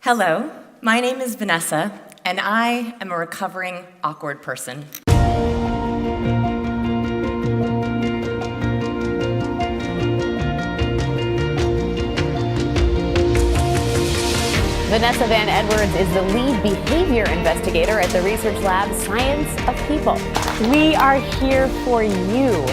Hello, my name is Vanessa, and I am a recovering awkward person. Vanessa Van Edwards is the lead behavior investigator at the research lab Science of People. We are here for you.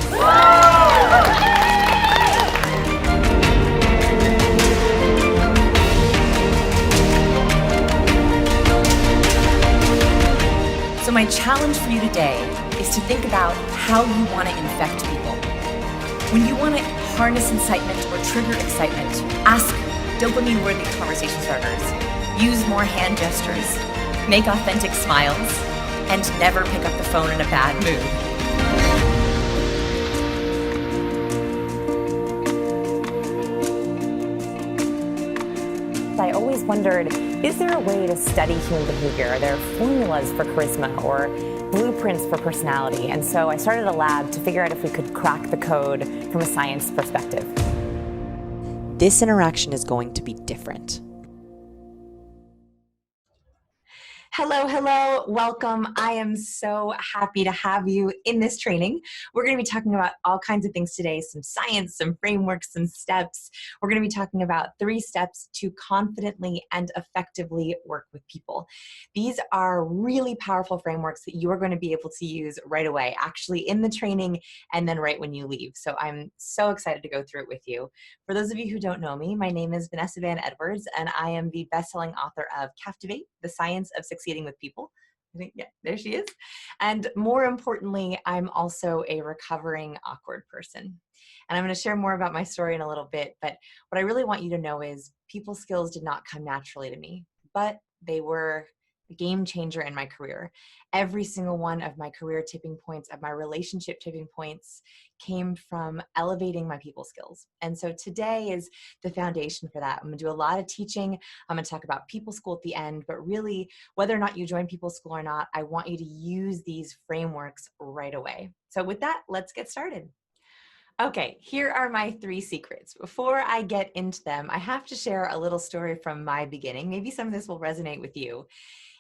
So my challenge for you today is to think about how you want to infect people. When you want to harness incitement or trigger excitement, ask dopamine-worthy conversation starters, use more hand gestures, make authentic smiles, and never pick up the phone in a bad mood. I always wondered, is there a way to study human behavior? Are there formulas for charisma or blueprints for personality? And so I started a lab to figure out if we could crack the code from a science perspective. This interaction is going to be different. Hello, welcome. I am so happy to have you in this training. We're going to be talking about all kinds of things today, some science, some frameworks, some steps. We're going to be talking about 3 steps to confidently and effectively work with people. These are really powerful frameworks that you are going to be able to use right away, actually in the training and then right when you leave. So I'm so excited to go through it with you. For those of you who don't know me, my name is Vanessa Van Edwards, and I am the best-selling author of Captivate, The Science of Succeeding with People. I think, yeah, there she is. And more importantly, I'm also a recovering awkward person. And I'm going to share more about my story in a little bit, but what I really want you to know is people skills did not come naturally to me, but they were a game changer in my career. Every single one of my career tipping points, of my relationship tipping points, came from elevating my people skills. And so today is the foundation for that. I'm going to do a lot of teaching. I'm going to talk about people school at the end, but really, whether or not you join people school or not, I want you to use these frameworks right away. So with that, let's get started. Okay, here are my 3 secrets. Before I get into them, I have to share a little story from my beginning. Maybe some of this will resonate with you.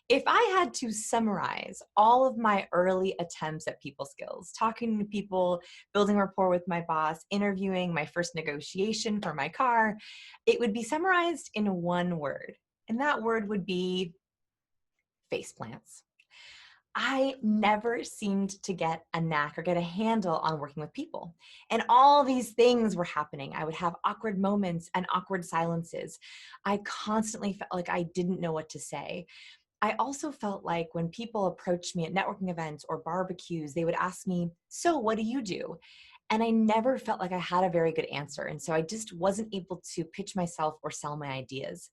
If I had to summarize all of my early attempts at people skills, talking to people, building rapport with my boss, interviewing, my first negotiation for my car, it would be summarized in one word. And that word would be faceplants. I never seemed to get a knack or get a handle on working with people. And all these things were happening. I would have awkward moments and awkward silences. I constantly felt like I didn't know what to say. I also felt like when people approached me at networking events or barbecues, they would ask me, "So what do you do?" And I never felt like I had a very good answer. And so I just wasn't able to pitch myself or sell my ideas.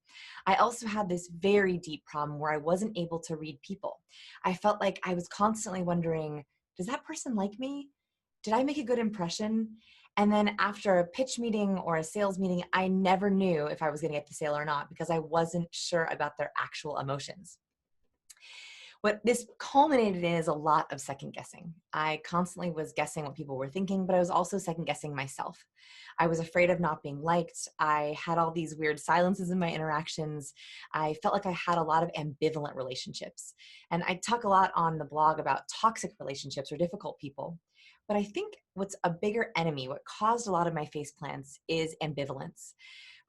I also had this very deep problem where I wasn't able to read people. I felt like I was constantly wondering, does that person like me? Did I make a good impression? And then after a pitch meeting or a sales meeting, I never knew if I was going to get the sale or not because I wasn't sure about their actual emotions. What this culminated in is a lot of second guessing. I constantly was guessing what people were thinking, but I was also second guessing myself. I was afraid of not being liked. I had all these weird silences in my interactions. I felt like I had a lot of ambivalent relationships. And I talk a lot on the blog about toxic relationships or difficult people. But I think what's a bigger enemy, what caused a lot of my face plants, is ambivalence.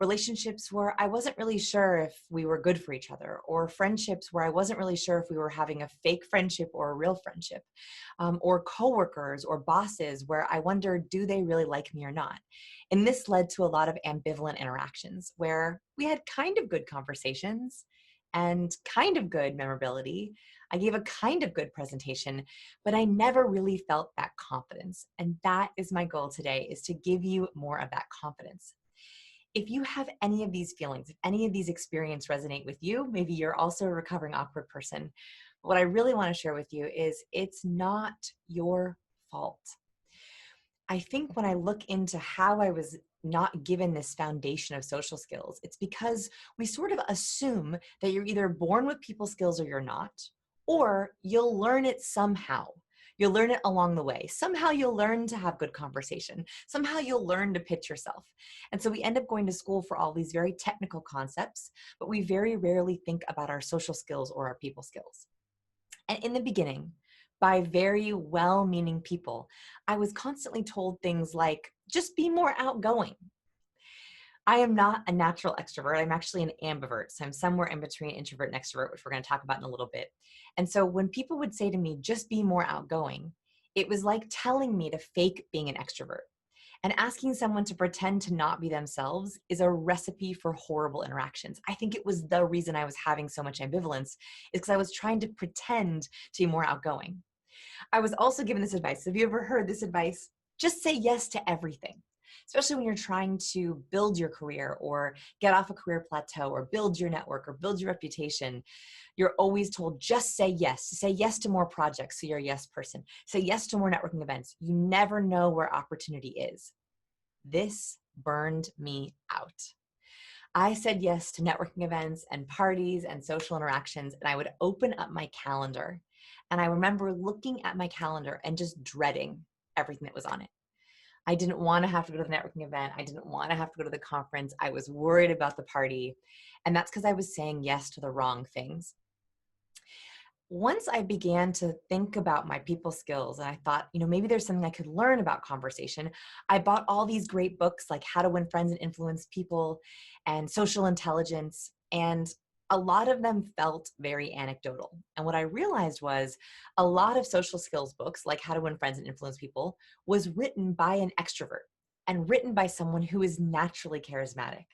Relationships where I wasn't really sure if we were good for each other, or friendships where I wasn't really sure if we were having a fake friendship or a real friendship, or coworkers or bosses where I wondered, do they really like me or not? And this led to a lot of ambivalent interactions where we had kind of good conversations and kind of good memorability. I gave a kind of good presentation, but I never really felt that confidence. And that is my goal today, is to give you more of that confidence. If you have any of these feelings, if any of these experiences resonate with you, maybe you're also a recovering awkward person. What I really want to share with you is it's not your fault. I think when I look into how I was not given this foundation of social skills, it's because we sort of assume that you're either born with people skills or you're not, or you'll learn it somehow. You'll learn it along the way. Somehow you'll learn to have good conversation. Somehow you'll learn to pitch yourself. And so we end up going to school for all these very technical concepts, but we very rarely think about our social skills or our people skills. And in the beginning, by very well-meaning people, I was constantly told things like, just be more outgoing. I am not a natural extrovert. I'm actually an ambivert. So I'm somewhere in between introvert and extrovert, which we're going to talk about in a little bit. And so when people would say to me, just be more outgoing, it was like telling me to fake being an extrovert. And asking someone to pretend to not be themselves is a recipe for horrible interactions. I think it was the reason I was having so much ambivalence, is because I was trying to pretend to be more outgoing. I was also given this advice. Have you ever heard this advice? Just say yes to everything, especially when you're trying to build your career or get off a career plateau or build your network or build your reputation. You're always told, just say yes. Say yes to more projects so you're a yes person. Say yes to more networking events. You never know where opportunity is. This burned me out. I said yes to networking events and parties and social interactions, and I would open up my calendar. And I remember looking at my calendar and just dreading everything that was on it. I didn't want to have to go to the networking event. I didn't want to have to go to the conference. I was worried about the party. And that's because I was saying yes to the wrong things. Once I began to think about my people skills and I thought, maybe there's something I could learn about conversation, I bought all these great books like How to Win Friends and Influence People and Social Intelligence, and a lot of them felt very anecdotal. And what I realized was a lot of social skills books like How to Win Friends and Influence People was written by an extrovert and written by someone who is naturally charismatic.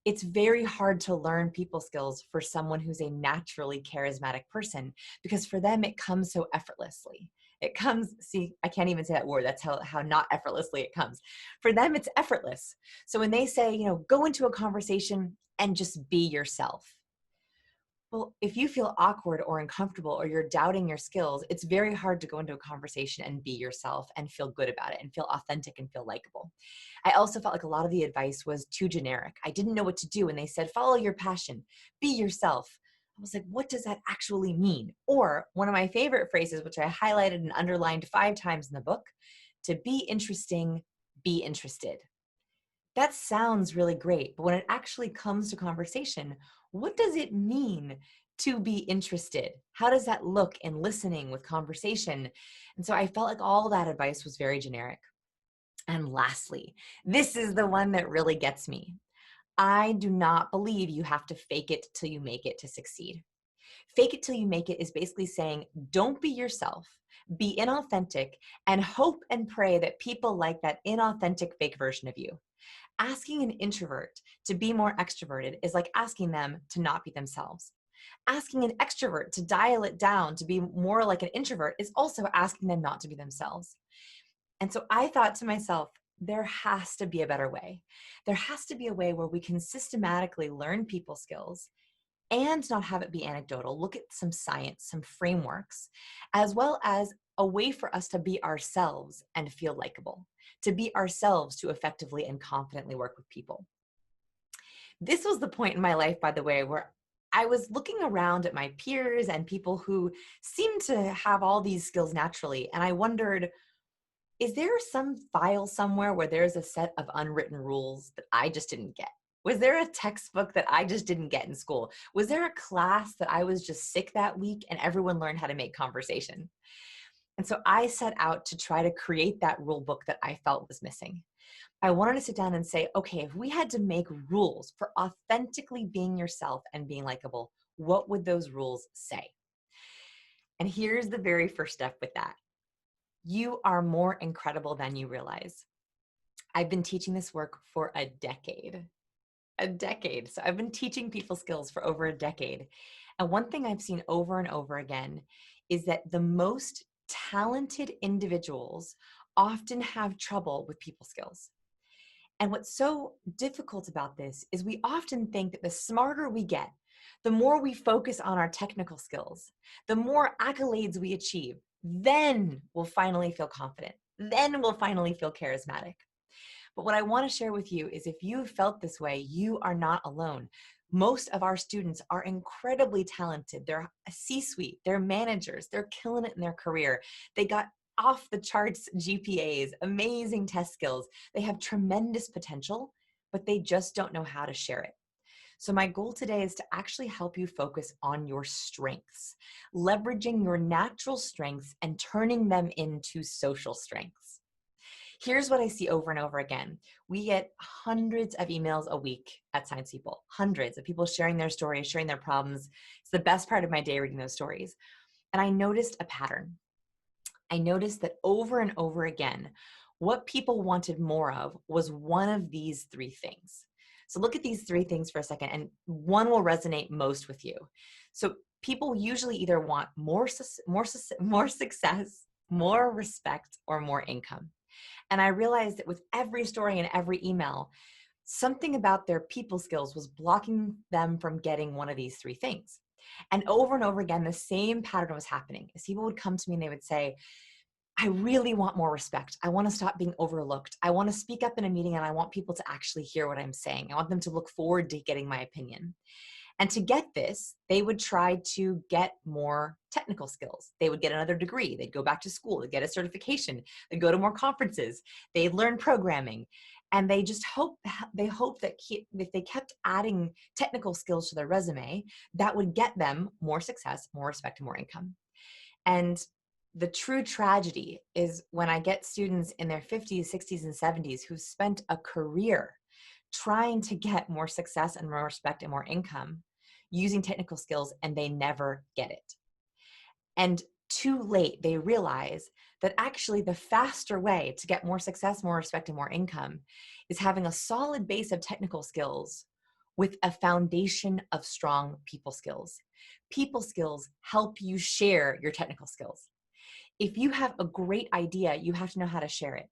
It's very hard to learn people skills for someone who's a naturally charismatic person, because for them, it comes so effortlessly. It comes, see, I can't even say that word. That's how not effortlessly it comes. For them, it's effortless. So when they say, go into a conversation and just be yourself. Well, if you feel awkward or uncomfortable or you're doubting your skills, it's very hard to go into a conversation and be yourself and feel good about it and feel authentic and feel likable. I also felt like a lot of the advice was too generic. I didn't know what to do. And they said, follow your passion, be yourself. I was like, what does that actually mean? Or one of my favorite phrases, which I highlighted and underlined 5 times in the book, to be interesting, be interested. That sounds really great, but when it actually comes to conversation, what does it mean to be interested? How does that look in listening with conversation? And so I felt like all that advice was very generic. And lastly, this is the one that really gets me. I do not believe you have to fake it till you make it to succeed. Fake it till you make it is basically saying, don't be yourself, be inauthentic, and hope and pray that people like that inauthentic fake version of you. Asking an introvert to be more extroverted is like asking them to not be themselves. Asking an extrovert to dial it down to be more like an introvert is also asking them not to be themselves. And so I thought to myself, there has to be a better way. There has to be a way where we can systematically learn people skills and not have it be anecdotal. Look at some science, some frameworks, as well as a way for us to be ourselves and feel likable, to be ourselves to effectively and confidently work with people. This was the point in my life, by the way, where I was looking around at my peers and people who seemed to have all these skills naturally, and I wondered, is there some file somewhere where there's a set of unwritten rules that I just didn't get? Was there a textbook that I just didn't get in school? Was there a class that I was just sick that week and everyone learned how to make conversation? And so I set out to try to create that rule book that I felt was missing. I wanted to sit down and say, okay, if we had to make rules for authentically being yourself and being likable, what would those rules say? And here's the very first step with that. You are more incredible than you realize. I've been teaching this work for a decade. So I've been teaching people skills for over a decade. And one thing I've seen over and over again is that the most talented individuals often have trouble with people skills. And what's so difficult about this is we often think that the smarter we get, the more we focus on our technical skills, the more accolades we achieve, then we'll finally feel confident. Then we'll finally feel charismatic. But what I want to share with you is if you felt this way, you are not alone. Most of our students are incredibly talented. They're a C-suite, they're managers, they're killing it in their career. They got off the charts GPAs, amazing test skills. They have tremendous potential, but they just don't know how to share it. So my goal today is to actually help you focus on your strengths, leveraging your natural strengths and turning them into social strengths. Here's what I see over and over again. We get hundreds of emails a week at Science People, hundreds of people sharing their stories, sharing their problems. It's the best part of my day reading those stories. And I noticed a pattern. I noticed that over and over again, what people wanted more of was one of these three things. So look at these three things for a second, and one will resonate most with you. So people usually either want more success, more respect, or more income. And I realized that with every story and every email, something about their people skills was blocking them from getting one of these three things. And over again, the same pattern was happening. As people would come to me and they would say, I really want more respect. I want to stop being overlooked. I want to speak up in a meeting and I want people to actually hear what I'm saying. I want them to look forward to getting my opinion. And to get this, they would try to get more technical skills. They would get another degree. They'd go back to school. They'd get a certification. They'd go to more conferences. They'd learn programming. And they just hope that if they kept adding technical skills to their resume, that would get them more success, more respect, and more income. And the true tragedy is when I get students in their 50s, 60s, and 70s who've spent a career trying to get more success and more respect and more income using technical skills, and they never get it. And too late, they realize that actually the faster way to get more success, more respect, and more income is having a solid base of technical skills with a foundation of strong people skills. People skills help you share your technical skills. If you have a great idea, you have to know how to share it.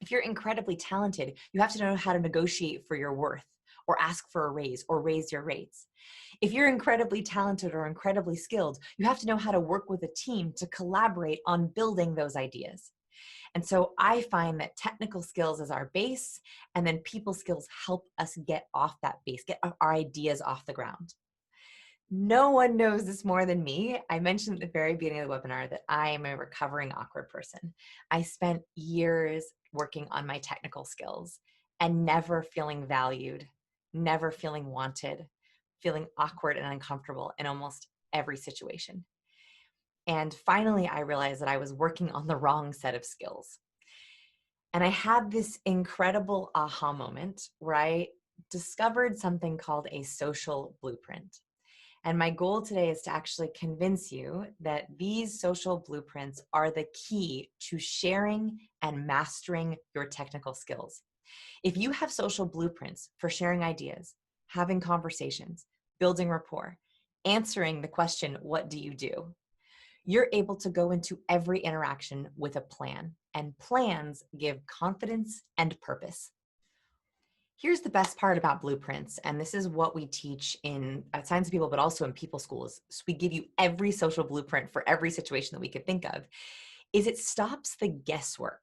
If you're incredibly talented, you have to know how to negotiate for your worth or ask for a raise or raise your rates. If you're incredibly talented or incredibly skilled, you have to know how to work with a team to collaborate on building those ideas. And so I find that technical skills is our base, and then people skills help us get off that base, get our ideas off the ground. No one knows this more than me. I mentioned at the very beginning of the webinar that I am a recovering awkward person. I spent years working on my technical skills and never feeling valued, never feeling wanted, feeling awkward and uncomfortable in almost every situation. And finally, I realized that I was working on the wrong set of skills. And I had this incredible aha moment where I discovered something called a social blueprint. And my goal today is to actually convince you that these social blueprints are the key to sharing and mastering your technical skills. If you have social blueprints for sharing ideas, having conversations, building rapport, answering the question, what do you do? You're able to go into every interaction with a plan, and plans give confidence and purpose. Here's the best part about blueprints, and this is what we teach at Science People, but also in people schools. So we give you every social blueprint for every situation that we could think of, is it stops the guesswork.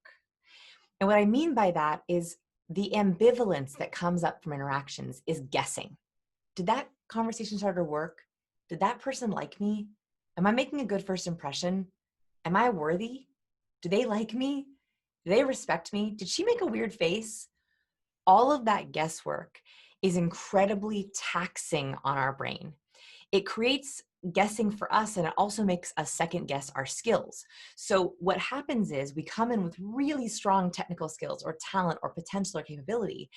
And what I mean by that is the ambivalence that comes up from interactions is guessing. Did that conversation start to work? Did that person like me? Am I making a good first impression? Am I worthy? Do they like me? Do they respect me? Did she make a weird face? All of that guesswork is incredibly taxing on our brain. It creates guessing for us, and it also makes us second guess our skills. So what happens is we come in with really strong technical skills or talent or potential or capability,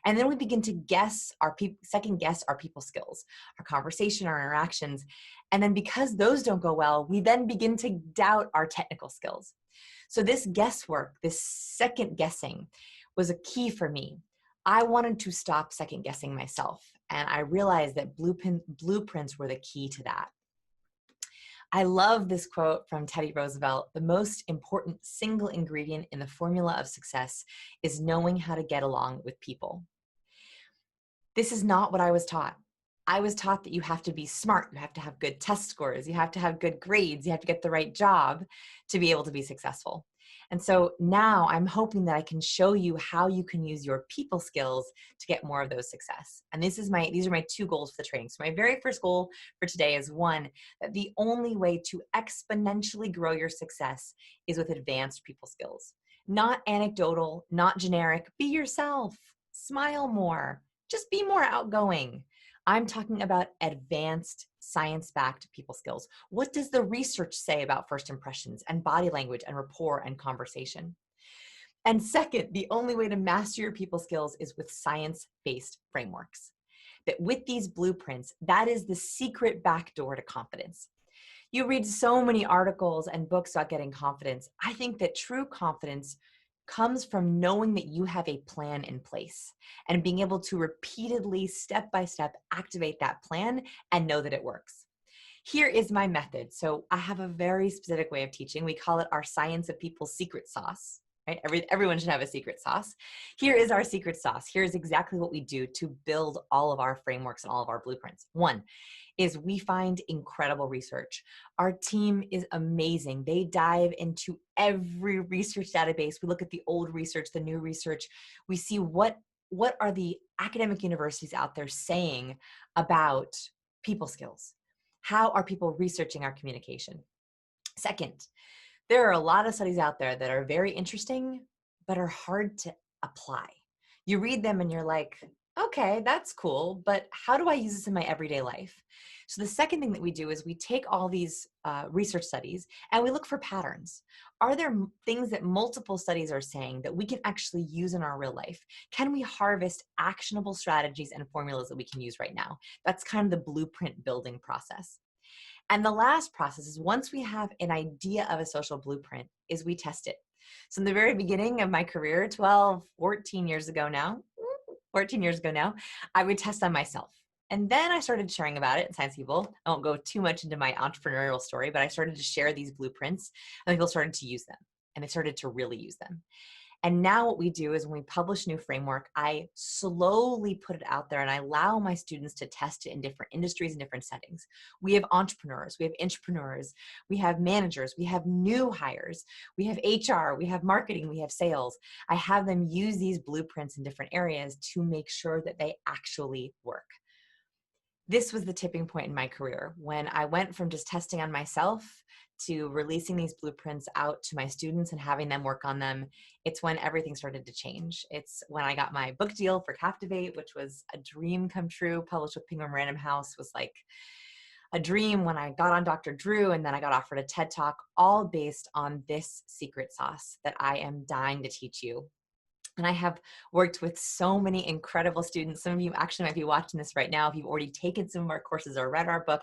and then we begin to second guess our people skills, our conversation, our interactions. And then because those don't go well, we then begin to doubt our technical skills. So this guesswork, this second guessing, was a key for me. I wanted to stop second guessing myself, and I realized that blueprints were the key to that. I love this quote from Teddy Roosevelt: the most important single ingredient in the formula of success is knowing how to get along with people. This is not what I was taught. I was taught that you have to be smart, you have to have good test scores, you have to have good grades, you have to get the right job to be able to be successful. And so now I'm hoping that I can show you how you can use your people skills to get more of those success. And these are my two goals for the training. So my very first goal for today is one, that the only way to exponentially grow your success is with advanced people skills. Not anecdotal, not generic. Be yourself. Smile more. Just be more outgoing. I'm talking about advanced science-backed people skills. What does the research say about first impressions and body language and rapport and conversation? And second, the only way to master your people skills is with science-based frameworks. That with these blueprints, that is the secret backdoor to confidence. You read so many articles and books about getting confidence. I think that true confidence comes from knowing that you have a plan in place and being able to repeatedly, step by step, activate that plan and know that it works. Here is my method. So I have a very specific way of teaching. We call it our science of people's secret sauce. Right? Everyone should have a secret sauce. Here is our secret sauce. Here's exactly what we do to build all of our frameworks and all of our blueprints. One is we find incredible research. Our team is amazing. They dive into every research database. We look at the old research, the new research. We see what are the academic universities out there saying about people skills. How are people researching our communication? Second, there are a lot of studies out there that are very interesting, but are hard to apply. You read them and you're like, okay, that's cool, but how do I use this in my everyday life? So the second thing that we do is we take all these research studies and we look for patterns. Are there things that multiple studies are saying that we can actually use in our real life? Can we harvest actionable strategies and formulas that we can use right now? That's kind of the blueprint building process. And the last process is once we have an idea of a social blueprint is we test it. So in the very beginning of my career, 14 years ago now, I would test on myself. And then I started sharing about it in Science People. I won't go too much into my entrepreneurial story, but I started to share these blueprints and people started to use them and they started to really use them. And now what we do is when we publish a new framework, I slowly put it out there and I allow my students to test it in different industries and different settings. We have entrepreneurs, we have intrapreneurs, we have managers, we have new hires, we have HR, we have marketing, we have sales. I have them use these blueprints in different areas to make sure that they actually work. This was the tipping point in my career when I went from just testing on myself to releasing these blueprints out to my students and having them work on them. It's when everything started to change. It's when I got my book deal for Captivate, which was a dream come true. Published with Penguin Random House was like a dream. When I got on Dr. Drew and then I got offered a TED Talk, all based on this secret sauce that I am dying to teach you. And I have worked with so many incredible students. Some of you actually might be watching this right now if you've already taken some of our courses or read our book.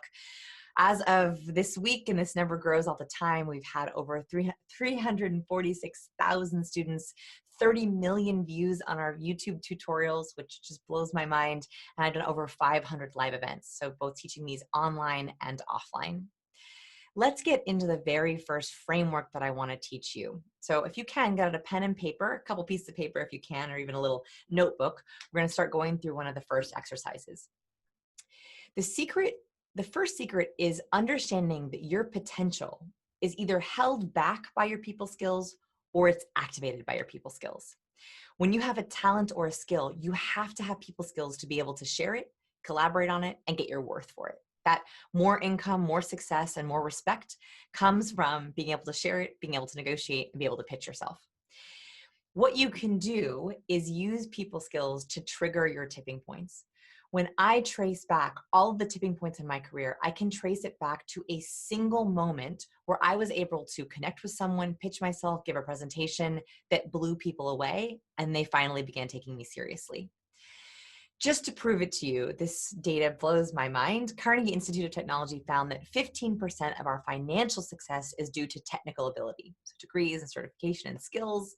As of this week, and this number grows all the time, we've had over 346,000 students, 30 million views on our YouTube tutorials, which just blows my mind. And I've done over 500 live events, so both teaching these online and offline. Let's get into the very first framework that I want to teach you. So if you can, get out a pen and paper, a couple pieces of paper if you can, or even a little notebook. We're going to start going through one of the first exercises. The first secret is understanding that your potential is either held back by your people skills or it's activated by your people skills. When you have a talent or a skill, you have to have people skills to be able to share it, collaborate on it, and get your worth for it. That more income, more success, and more respect comes from being able to share it, being able to negotiate, and be able to pitch yourself. What you can do is use people skills to trigger your tipping points. When I trace back all of the tipping points in my career, I can trace it back to a single moment where I was able to connect with someone, pitch myself, give a presentation that blew people away, and they finally began taking me seriously. Just to prove it to you, this data blows my mind. Carnegie Institute of Technology found that 15% of our financial success is due to technical ability, so degrees and certification and skills,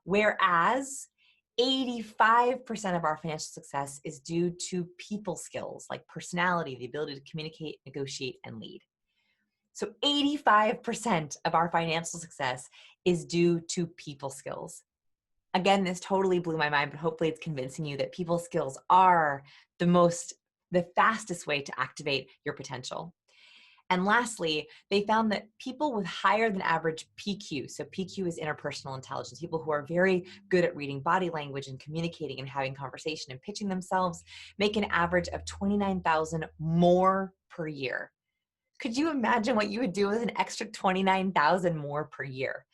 whereas 85% of our financial success is due to people skills like personality, the ability to communicate, negotiate, and lead. So 85% of our financial success is due to people skills. Again, this totally blew my mind, but hopefully it's convincing you that people skills are the fastest way to activate your potential. And lastly, they found that people with higher than average PQ, so PQ is interpersonal intelligence, people who are very good at reading body language and communicating and having conversation and pitching themselves, make an average of 29,000 more per year. Could you imagine what you would do with an extra 29,000 more per year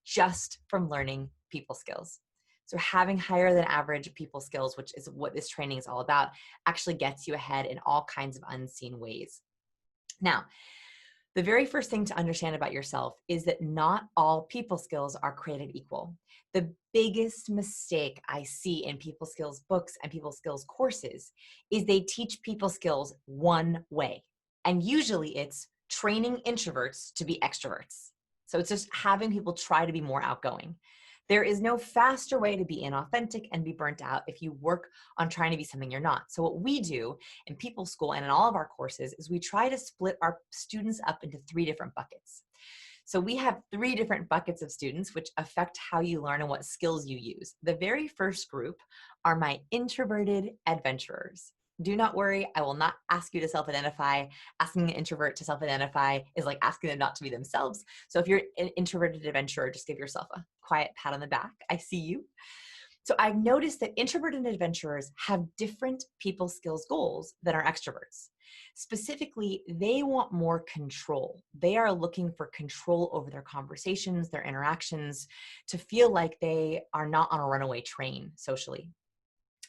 just from learning people skills? So having higher than average people skills, which is what this training is all about, actually gets you ahead in all kinds of unseen ways. Now, the very first thing to understand about yourself is that not all people skills are created equal. The biggest mistake I see in people skills books and people skills courses is they teach people skills one way. And usually it's training introverts to be extroverts. So it's just having people try to be more outgoing. There is no faster way to be inauthentic and be burnt out if you work on trying to be something you're not. So what we do in People School and in all of our courses is we try to split our students up into 3 different buckets. So we have 3 different buckets of students which affect how you learn and what skills you use. The very first group are my introverted adventurers. Do not worry, I will not ask you to self-identify. Asking an introvert to self-identify is like asking them not to be themselves. So if you're an introverted adventurer, just give yourself a quiet pat on the back. I see you. So I've noticed that introverted adventurers have different people skills goals than our extroverts. Specifically, they want more control. They are looking for control over their conversations, their interactions, to feel like they are not on a runaway train socially.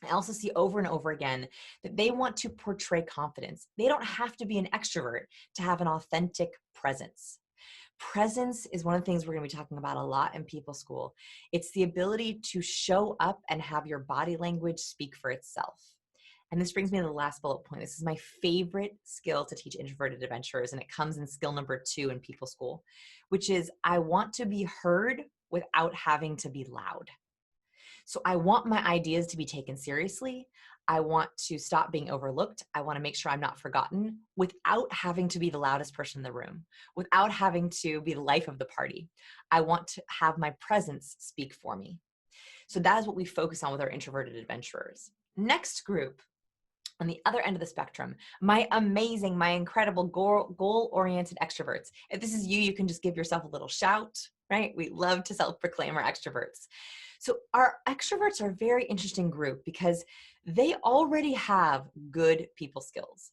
I also see over and over again that they want to portray confidence. They don't have to be an extrovert to have an authentic presence. Presence is one of the things we're going to be talking about a lot in People School. It's the ability to show up and have your body language speak for itself. And this brings me to the last bullet point. This is my favorite skill to teach introverted adventurers, and it comes in skill number 2 in People School, which is I want to be heard without having to be loud. So I want my ideas to be taken seriously. I want to stop being overlooked. I want to make sure I'm not forgotten without having to be the loudest person in the room, without having to be the life of the party. I want to have my presence speak for me. So that is what we focus on with our introverted adventurers. Next group, on the other end of the spectrum, my amazing, my incredible goal-oriented extroverts. If this is you, you can just give yourself a little shout, right? We love to self-proclaim our extroverts. So our extroverts are a very interesting group because they already have good people skills,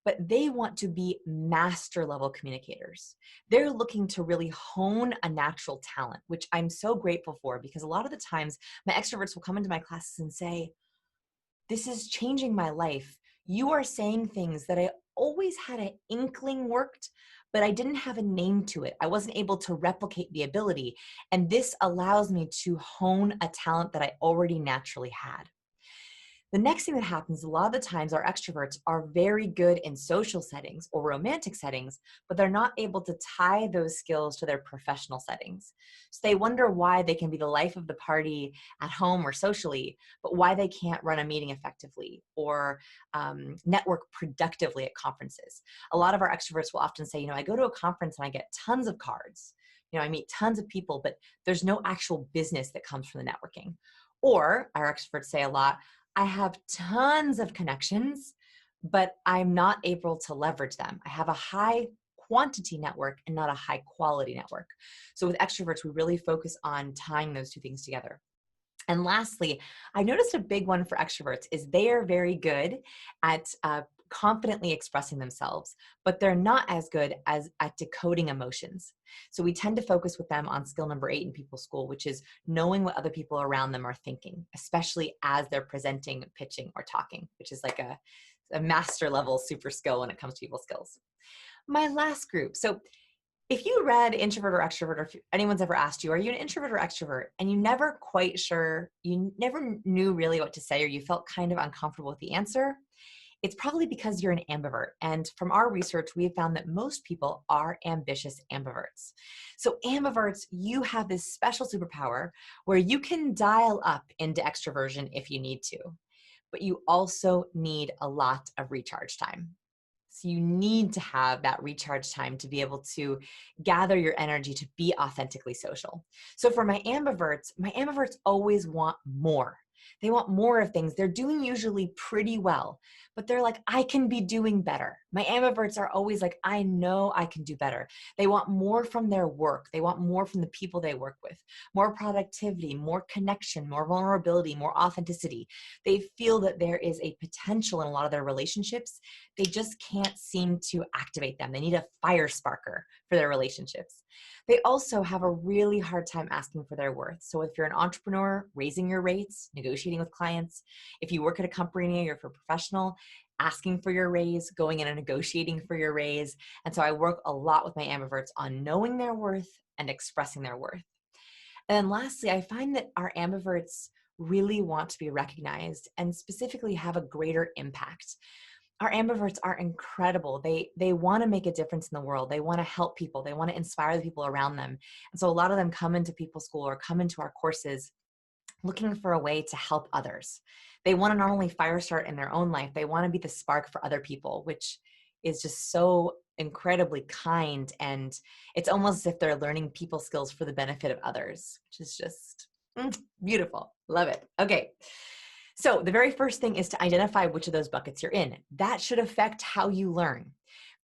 but they want to be master level communicators. They're looking to really hone a natural talent, which I'm so grateful for because a lot of the times my extroverts will come into my classes and say, this is changing my life. You are saying things that I always had an inkling worked, but I didn't have a name to it. I wasn't able to replicate the ability. And this allows me to hone a talent that I already naturally had. The next thing that happens, a lot of the times our extroverts are very good in social settings or romantic settings, but they're not able to tie those skills to their professional settings. So they wonder why they can be the life of the party at home or socially, but why they can't run a meeting effectively or network productively at conferences. A lot of our extroverts will often say, I go to a conference and I get tons of cards. I meet tons of people, but there's no actual business that comes from the networking. Or our extroverts say a lot, I have tons of connections, but I'm not able to leverage them. I have a high quantity network and not a high quality network. So with extroverts, we really focus on tying those 2 things together. And lastly, I noticed a big one for extroverts is they are very good at confidently expressing themselves, but they're not as good as at decoding emotions. So we tend to focus with them on skill number 8 in People School, which is knowing what other people around them are thinking, especially as they're presenting, pitching, or talking, which is like a master level super skill when it comes to people skills. My last group. So if you read introvert or extrovert, or if anyone's ever asked you, are you an introvert or extrovert? And you never quite sure, you never knew really what to say, or you felt kind of uncomfortable with the answer, it's probably because you're an ambivert. And from our research, we have found that most people are ambitious ambiverts. So ambiverts, you have this special superpower where you can dial up into extroversion if you need to, but you also need a lot of recharge time. So you need to have that recharge time to be able to gather your energy to be authentically social. So for my ambiverts always want more. They want more of things. They're doing usually pretty well, but they're like, I can be doing better. My ambiverts are always like, I know I can do better. They want more from their work. They want more from the people they work with, more productivity, more connection, more vulnerability, more authenticity. They feel that there is a potential in a lot of their relationships. They just can't seem to activate them. They need a fire sparker for their relationships. They also have a really hard time asking for their worth. So if you're an entrepreneur, raising your rates, negotiating with clients, if you work at a company or if you're a professional, asking for your raise, going in and negotiating for your raise. And so I work a lot with my ambiverts on knowing their worth and expressing their worth. And then lastly, I find that our ambiverts really want to be recognized and specifically have a greater impact. Our ambiverts are incredible. They want to make a difference in the world. They want to help people. They want to inspire the people around them. And so a lot of them come into People School or come into our courses looking for a way to help others. They want to not only fire start in their own life, they want to be the spark for other people, which is just so incredibly kind. And it's almost as if they're learning people skills for the benefit of others, which is just beautiful. Love it. Okay. So the very first thing is to identify which of those buckets you're in. That should affect how you learn.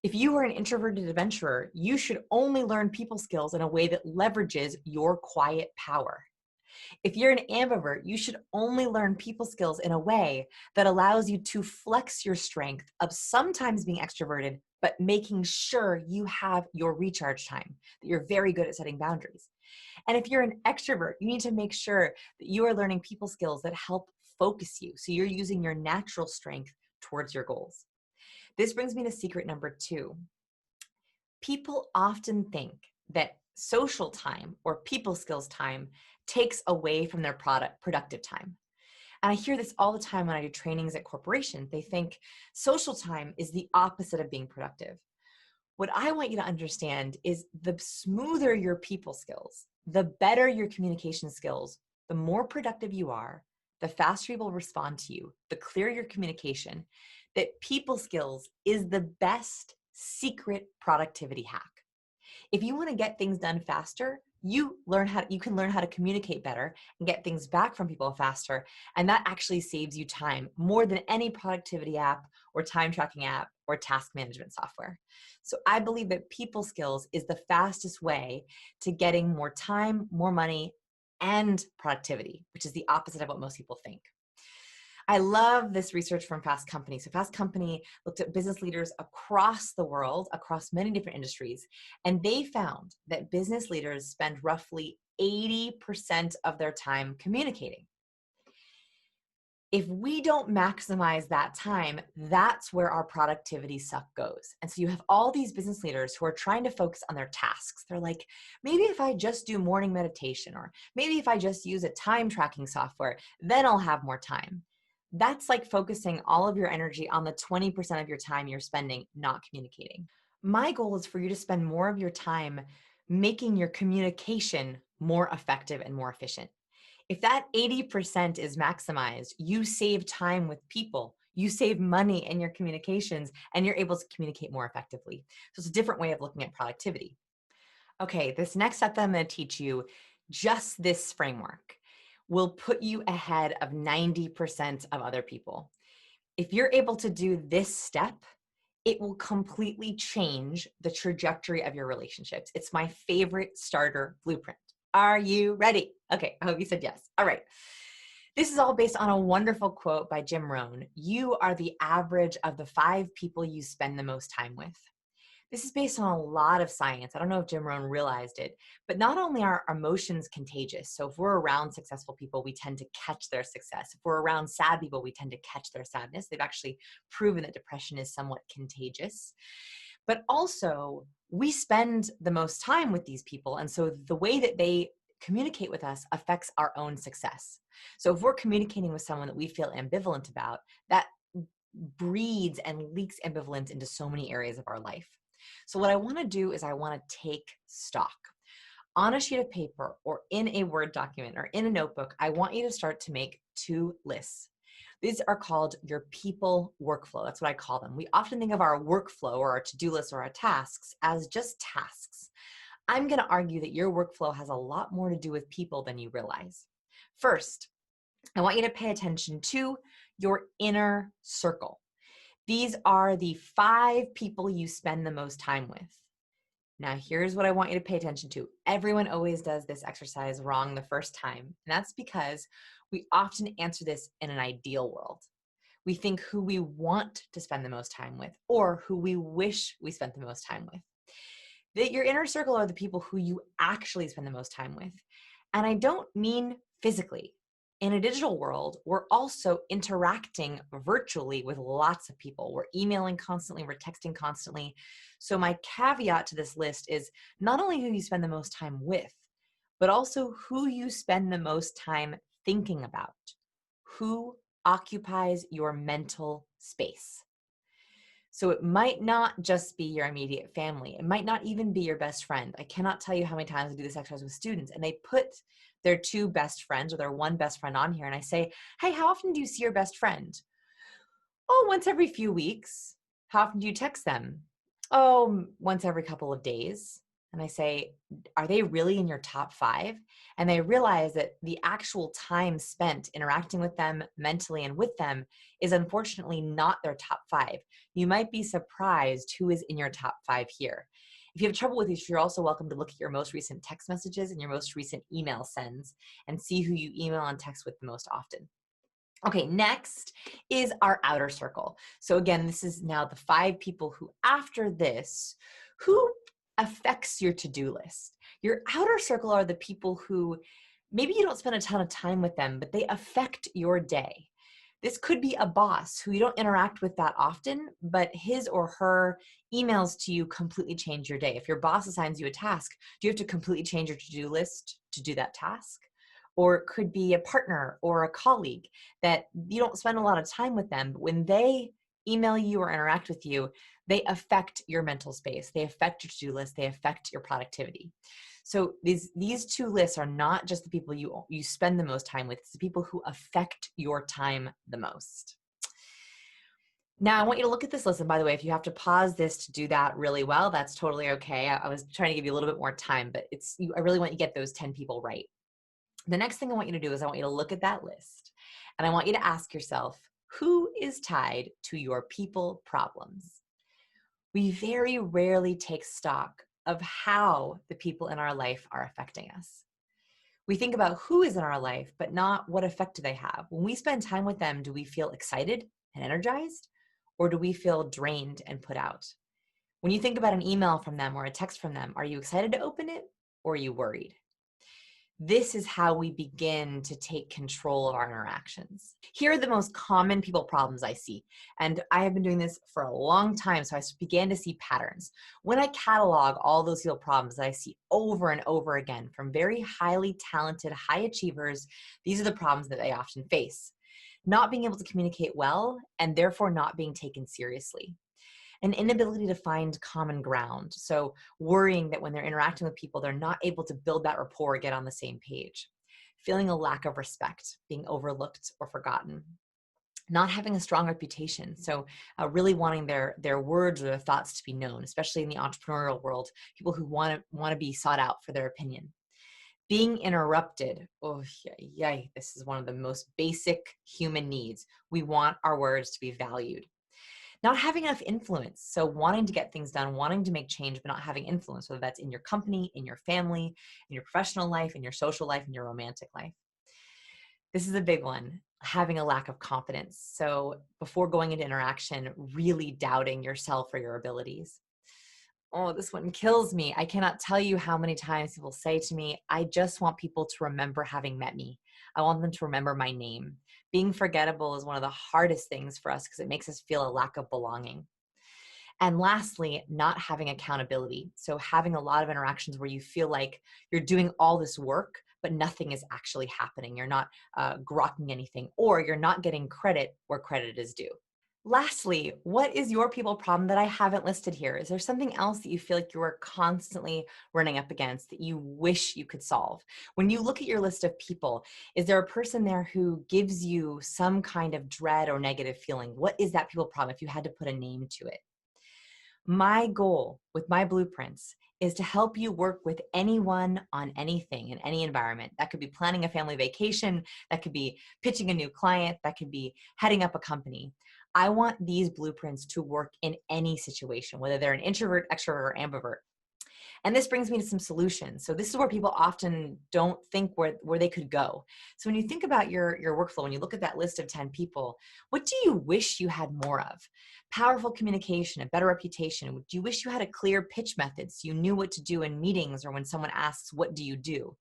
If you are an introverted adventurer, you should only learn people skills in a way that leverages your quiet power. If you're an ambivert, you should only learn people skills in a way that allows you to flex your strength of sometimes being extroverted, but making sure you have your recharge time, that you're very good at setting boundaries. And if you're an extrovert, you need to make sure that you are learning people skills that help focus you. So you're using your natural strength towards your goals. This brings me to secret number 2. People often think that social time or people skills time takes away from their productive time. And I hear this all the time when I do trainings at corporations. They think social time is the opposite of being productive. What I want you to understand is the smoother your people skills, the better your communication skills, the more productive you are, the faster people respond to you, the clearer your communication, that people skills is the best secret productivity hack. If you want to get things done faster, you can learn how to communicate better and get things back from people faster. And that actually saves you time more than any productivity app or time tracking app or task management software. So I believe that people skills is the fastest way to getting more time, more money, and productivity, which is the opposite of what most people think. I love this research from Fast Company. So Fast Company looked at business leaders across the world, across many different industries, and they found that business leaders spend roughly 80% of their time communicating. If we don't maximize that time, that's where our productivity suck goes. And so you have all these business leaders who are trying to focus on their tasks. They're like, maybe if I just do morning meditation, or maybe if I just use a time tracking software, then I'll have more time. That's like focusing all of your energy on the 20% of your time you're spending not communicating. My goal is for you to spend more of your time making your communication more effective and more efficient. If that 80% is maximized, you save time with people, you save money in your communications, and you're able to communicate more effectively. So it's a different way of looking at productivity. Okay, this next step that I'm going to teach you, just this framework, will put you ahead of 90% of other people. If you're able to do this step, it will completely change the trajectory of your relationships. It's my favorite starter blueprint. Are you ready? Okay, I hope you said yes. All right. This is all based on a wonderful quote by Jim Rohn. You are the average of the 5 people you spend the most time with. This is based on a lot of science. I don't know if Jim Rohn realized it, but not only are emotions contagious. So if we're around successful people, we tend to catch their success. If we're around sad people, we tend to catch their sadness. They've actually proven that depression is somewhat contagious. But also, we spend the most time with these people. And so the way that they communicate with us affects our own success. So if we're communicating with someone that we feel ambivalent about, that breeds and leaks ambivalence into so many areas of our life. So what I want to do is I want to take stock. On a sheet of paper or in a Word document or in a notebook, I want you to start to make 2 lists. These are called your people workflow. That's what I call them. We often think of our workflow or our to-do list or our tasks as just tasks. I'm going to argue that your workflow has a lot more to do with people than you realize. First, I want you to pay attention to your inner circle. These are the 5 people you spend the most time with. Now, here's what I want you to pay attention to. Everyone always does this exercise wrong the first time, and that's because we often answer this in an ideal world. We think who we want to spend the most time with or who we wish we spent the most time with. Your inner circle are the people who you actually spend the most time with. And I don't mean physically. In a digital world, we're also interacting virtually with lots of people. We're emailing constantly, we're texting constantly. So my caveat to this list is not only who you spend the most time with, but also who you spend the most time thinking about. Who occupies your mental space? So it might not just be your immediate family. It might not even be your best friend. I cannot tell you how many times I do this exercise with students and they put their 2 best friends or their 1 best friend on here and I say, hey, how often do you see your best friend? Oh, once every few weeks. How often do you text them? Oh, once every couple of days. And I say, are they really in your top 5? And they realize that the actual time spent interacting with them mentally and with them is unfortunately not their top 5. You might be surprised who is in your top 5 here. If you have trouble with this, you're also welcome to look at your most recent text messages and your most recent email sends and see who you email and text with the most often. Okay, next is our outer circle. So again, this is now the 5 people who after this, who affects your to-do list. Your outer circle are the people who maybe you don't spend a ton of time with them, but they affect your day. This could be a boss who you don't interact with that often, but his or her emails to you completely change your day. If your boss assigns you a task, do you have to completely change your to-do list to do that task? Or it could be a partner or a colleague that you don't spend a lot of time with them, but when they email you or interact with you, they affect your mental space. They affect your to-do list. They affect your productivity. So these 2 lists are not just the people you spend the most time with, it's the people who affect your time the most. Now, I want you to look at this list. And by the way, if you have to pause this to do that really well, that's totally okay. I was trying to give you a little bit more time, but I really want you to get those 10 people right. The next thing I want you to do is I want you to look at that list and I want you to ask yourself, who is tied to your people problems? We very rarely take stock of how the people in our life are affecting us. We think about who is in our life, but not what effect do they have. When we spend time with them, do we feel excited and energized, or do we feel drained and put out? When you think about an email from them or a text from them, are you excited to open it or are you worried? This is how we begin to take control of our interactions. Here are the most common people problems I see, and I have been doing this for a long time, so I began to see patterns. When I catalog all those people problems that I see over and over again from very highly talented, high achievers, these are the problems that they often face. Not being able to communicate well, and therefore not being taken seriously. An inability to find common ground. So worrying that when they're interacting with people, they're not able to build that rapport or get on the same page. Feeling a lack of respect, being overlooked or forgotten. Not having a strong reputation. So really wanting their words or their thoughts to be known, especially in the entrepreneurial world, people who want to be sought out for their opinion. Being interrupted. Oh, yeah, this is one of the most basic human needs. We want our words to be valued. Not having enough influence. So wanting to get things done, wanting to make change, but not having influence, whether that's in your company, in your family, in your professional life, in your social life, in your romantic life. This is a big one, having a lack of confidence. So before going into interaction, really doubting yourself or your abilities. Oh, this one kills me. I cannot tell you how many times people say to me, I just want people to remember having met me. I want them to remember my name. Being forgettable is one of the hardest things for us because it makes us feel a lack of belonging. And lastly, not having accountability. So having a lot of interactions where you feel like you're doing all this work, but nothing is actually happening. You're not grokking anything, or you're not getting credit where credit is due. Lastly, what is your people problem that I haven't listed here? Is there something else that you feel like you are constantly running up against that you wish you could solve? When you look at your list of people, is there a person there who gives you some kind of dread or negative feeling? What is that people problem if you had to put a name to it? My goal with my blueprints is to help you work with anyone on anything in any environment. That could be planning a family vacation, that could be pitching a new client, that could be heading up a company. I want these blueprints to work in any situation, whether they're an introvert, extrovert, or ambivert. And this brings me to some solutions. So this is where people often don't think where they could go. So when you think about your workflow, when you look at that list of 10 people, what do you wish you had more of? Powerful communication, a better reputation. Do you wish you had a clear pitch method so you knew what to do in meetings or when someone asks, what do you do?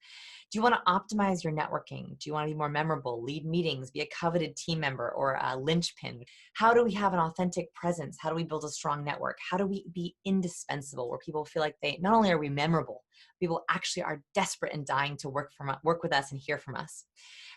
Do you want to optimize your networking? Do you want to be more memorable, lead meetings, be a coveted team member or a linchpin? How do we have an authentic presence? How do we build a strong network? How do we be indispensable where people feel like they, not only are we memorable, people actually are desperate and dying to work with us and hear from us?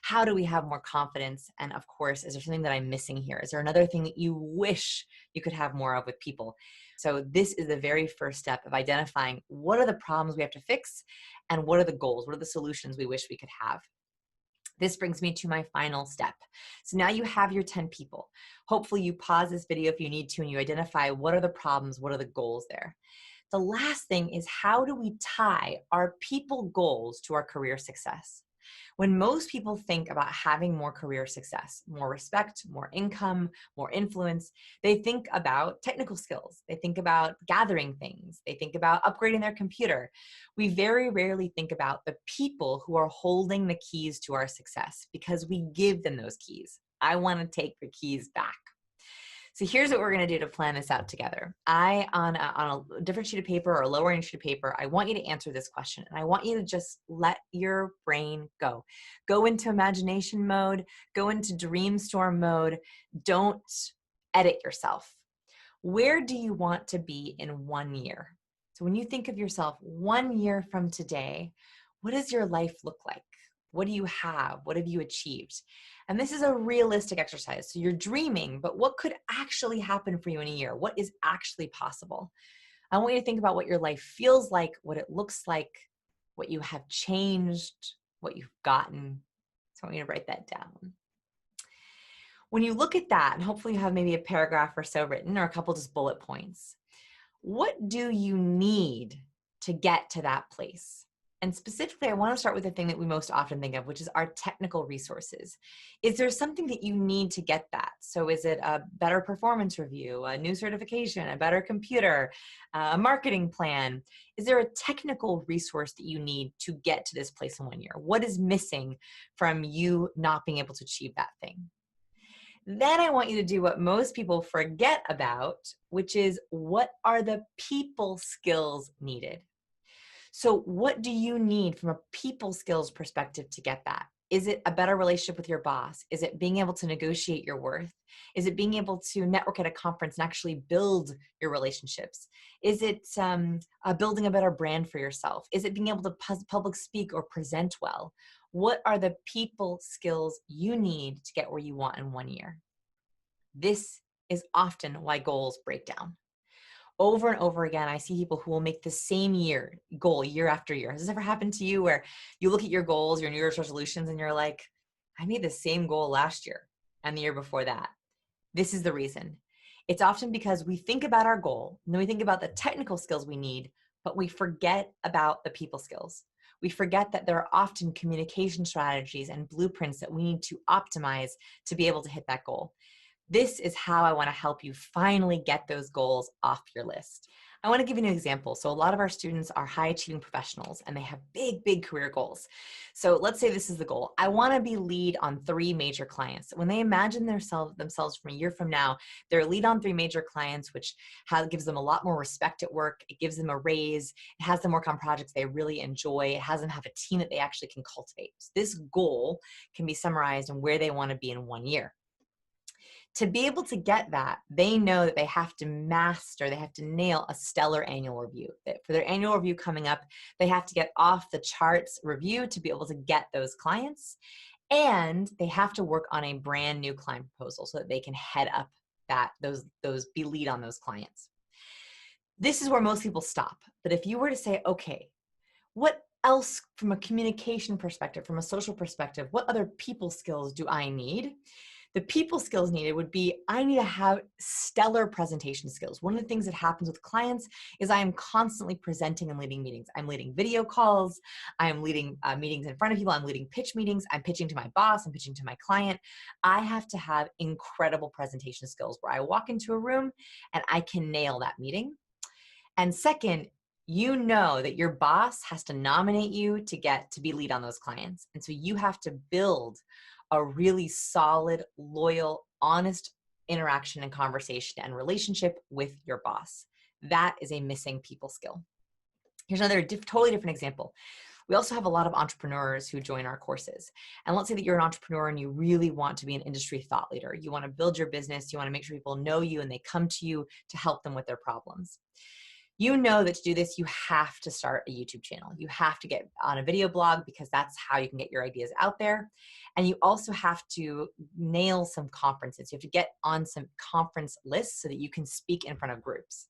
How do we have more confidence? And of course, is there something that I'm missing here? Is there another thing that you wish you could have more of with people? So this is the very first step of identifying what are the problems we have to fix and what are the goals, what are the solutions we wish we could have. This brings me to my final step. So now you have your 10 people. Hopefully you pause this video if you need to and you identify what are the problems, what are the goals there. The last thing is, how do we tie our people goals to our career success? When most people think about having more career success, more respect, more income, more influence, they think about technical skills. They think about gathering things. They think about upgrading their computer. We very rarely think about the people who are holding the keys to our success because we give them those keys. I want to take the keys back. So here's what we're going to do to plan this out together. On a different sheet of paper or a lowering sheet of paper, I want you to answer this question. And I want you to just let your brain go. Go into imagination mode. Go into dreamstorm mode. Don't edit yourself. Where do you want to be in 1 year? So when you think of yourself 1 year from today, what does your life look like? What do you have? What have you achieved? And this is a realistic exercise. So you're dreaming, but what could actually happen for you in a year? What is actually possible? I want you to think about what your life feels like, what it looks like, what you have changed, what you've gotten. So I want you to write that down. When you look at that, and hopefully you have maybe a paragraph or so written or a couple just bullet points, what do you need to get to that place? And specifically, I want to start with the thing that we most often think of, which is our technical resources. Is there something that you need to get that? So is it a better performance review, a new certification, a better computer, a marketing plan? Is there a technical resource that you need to get to this place in 1 year? What is missing from you not being able to achieve that thing? Then I want you to do what most people forget about, which is, what are the people skills needed? So what do you need from a people skills perspective to get that? Is it a better relationship with your boss? Is it being able to negotiate your worth? Is it being able to network at a conference and actually build your relationships? Is it building a better brand for yourself? Is it being able to public speak or present well? What are the people skills you need to get where you want in 1 year? This is often why goals break down. Over and over again, I see people who will make the same goal year after year. Has this ever happened to you where you look at your goals, your New Year's resolutions, and you're like, I made the same goal last year and the year before that? This is the reason. It's often because we think about our goal, and then we think about the technical skills we need, but we forget about the people skills. We forget that there are often communication strategies and blueprints that we need to optimize to be able to hit that goal. This is how I want to help you finally get those goals off your list. I want to give you an example. So a lot of our students are high achieving professionals and they have big, big career goals. So let's say this is the goal. I want to be lead on 3 major clients. When they imagine themselves from a year from now, they're lead on 3 major clients, which gives them a lot more respect at work. It gives them a raise. It has them work on projects they really enjoy. It has them have a team that they actually can cultivate. So this goal can be summarized in where they want to be in 1 year. To be able to get that, they know that they have to nail a stellar annual review. That for their annual review coming up, they have to get off the charts review to be able to get those clients. And they have to work on a brand new client proposal so that they can head up be lead on those clients. This is where most people stop. But if you were to say, okay, what else from a communication perspective, from a social perspective, what other people skills do I need? The people skills needed would be, I need to have stellar presentation skills. One of the things that happens with clients is I am constantly presenting and leading meetings. I'm leading video calls. I'm leading meetings in front of people. I'm leading pitch meetings. I'm pitching to my boss. I'm pitching to my client. I have to have incredible presentation skills where I walk into a room and I can nail that meeting. And second, you know that your boss has to nominate you to get to be lead on those clients. And so you have to build a really solid, loyal, honest interaction and conversation and relationship with your boss. That is a missing people skill. Here's another totally different example. We also have a lot of entrepreneurs who join our courses. And let's say that you're an entrepreneur and you really want to be an industry thought leader. You want to build your business. You want to make sure people know you and they come to you to help them with their problems. You know that to do this, you have to start a YouTube channel. You have to get on a video blog because that's how you can get your ideas out there. And you also have to nail some conferences. You have to get on some conference lists so that you can speak in front of groups.